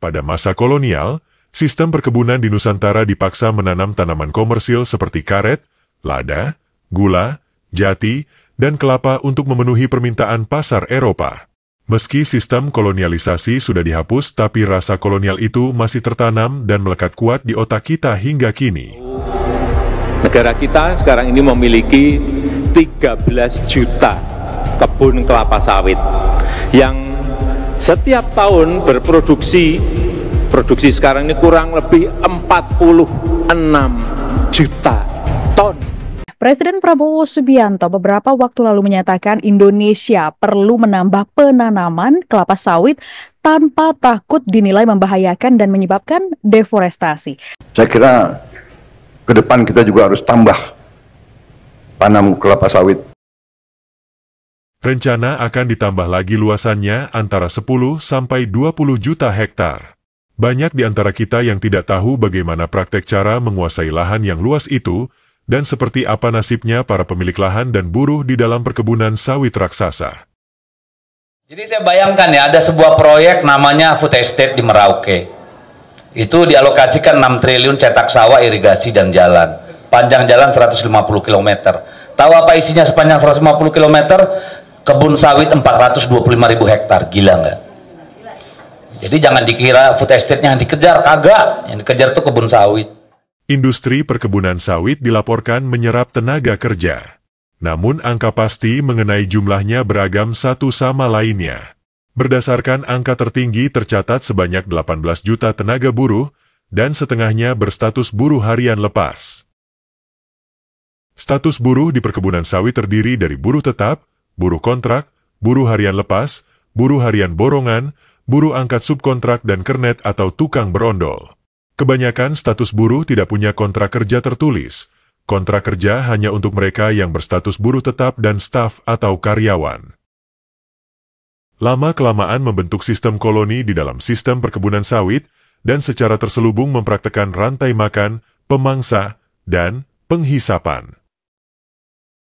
Pada masa kolonial, sistem perkebunan di Nusantara dipaksa menanam tanaman komersil seperti karet, lada, gula, jati, dan kelapa untuk memenuhi permintaan pasar Eropa. Meski sistem kolonialisasi sudah dihapus, tapi rasa kolonial itu masih tertanam dan melekat kuat di otak kita hingga kini. Negara kita sekarang ini memiliki 13 juta kebun kelapa sawit yang setiap tahun berproduksi sekarang ini kurang lebih 46 juta ton. Presiden Prabowo Subianto beberapa waktu lalu menyatakan Indonesia perlu menambah penanaman kelapa sawit tanpa takut dinilai membahayakan dan menyebabkan deforestasi. Saya kira ke depan kita juga harus tambah tanam kelapa sawit. Rencana akan ditambah lagi luasannya antara 10 sampai 20 juta hektar. Banyak di antara kita yang tidak tahu bagaimana praktek cara menguasai lahan yang luas itu, dan seperti apa nasibnya para pemilik lahan dan buruh di dalam perkebunan sawit raksasa. Jadi saya bayangkan ya, ada sebuah proyek namanya Food Estate di Merauke. Itu dialokasikan 6 triliun cetak sawah, irigasi, dan jalan. Panjang jalan 150 km. Tahu apa isinya sepanjang 150 km? Kebun sawit 425.000 hektar. Gila nggak? Jadi jangan dikira food estate-nya yang dikejar, kagak. Yang dikejar tuh kebun sawit. Industri perkebunan sawit dilaporkan menyerap tenaga kerja. Namun angka pasti mengenai jumlahnya beragam satu sama lainnya. Berdasarkan angka tertinggi tercatat sebanyak 18 juta tenaga buruh, dan setengahnya berstatus buruh harian lepas. Status buruh di perkebunan sawit terdiri dari buruh tetap, buruh kontrak, buruh harian lepas, buruh harian borongan, buruh angkat subkontrak dan kernet atau tukang berondol. Kebanyakan status buruh tidak punya kontrak kerja tertulis. Kontrak kerja hanya untuk mereka yang berstatus buruh tetap dan staf atau karyawan. Lama-kelamaan membentuk sistem koloni di dalam sistem perkebunan sawit dan secara terselubung mempraktekkan rantai makan, pemangsa, dan penghisapan.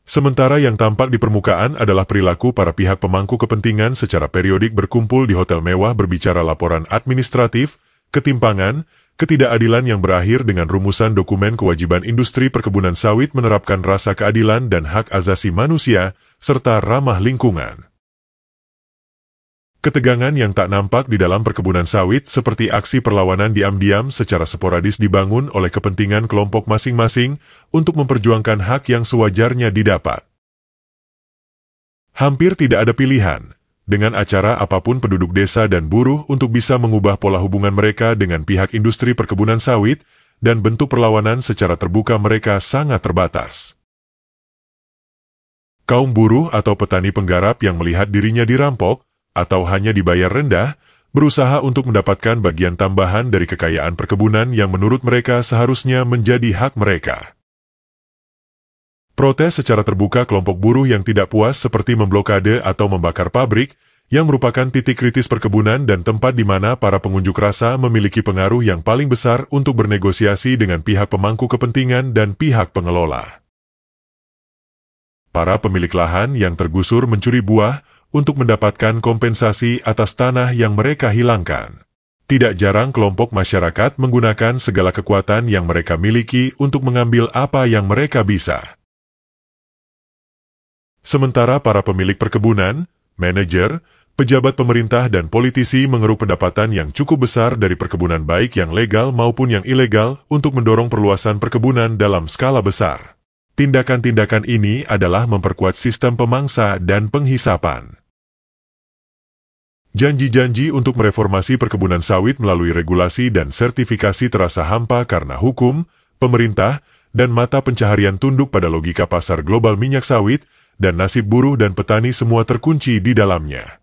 Sementara yang tampak di permukaan adalah perilaku para pihak pemangku kepentingan secara periodik berkumpul di hotel mewah berbicara laporan administratif, ketimpangan, ketidakadilan yang berakhir dengan rumusan dokumen kewajiban industri perkebunan sawit menerapkan rasa keadilan dan hak asasi manusia, serta ramah lingkungan. Ketegangan yang tak nampak di dalam perkebunan sawit seperti aksi perlawanan diam-diam secara sporadis dibangun oleh kepentingan kelompok masing-masing untuk memperjuangkan hak yang sewajarnya didapat. Hampir tidak ada pilihan, dengan acara apapun penduduk desa dan buruh untuk bisa mengubah pola hubungan mereka dengan pihak industri perkebunan sawit, dan bentuk perlawanan secara terbuka mereka sangat terbatas. Kaum buruh atau petani penggarap yang melihat dirinya dirampok, atau hanya dibayar rendah, berusaha untuk mendapatkan bagian tambahan dari kekayaan perkebunan yang menurut mereka seharusnya menjadi hak mereka. Protes secara terbuka kelompok buruh yang tidak puas seperti memblokade atau membakar pabrik, yang merupakan titik kritis perkebunan dan tempat di mana para pengunjuk rasa memiliki pengaruh yang paling besar untuk bernegosiasi dengan pihak pemangku kepentingan dan pihak pengelola. Para pemilik lahan yang tergusur mencuri buah untuk mendapatkan kompensasi atas tanah yang mereka hilangkan. Tidak jarang kelompok masyarakat menggunakan segala kekuatan yang mereka miliki untuk mengambil apa yang mereka bisa. Sementara para pemilik perkebunan, manajer, pejabat pemerintah dan politisi mengeruk pendapatan yang cukup besar dari perkebunan baik yang legal maupun yang ilegal untuk mendorong perluasan perkebunan dalam skala besar. Tindakan-tindakan ini adalah memperkuat sistem pemangsa dan penghisapan. Janji-janji untuk mereformasi perkebunan sawit melalui regulasi dan sertifikasi terasa hampa karena hukum, pemerintah, dan mata pencaharian tunduk pada logika pasar global minyak sawit, dan nasib buruh dan petani semua terkunci di dalamnya.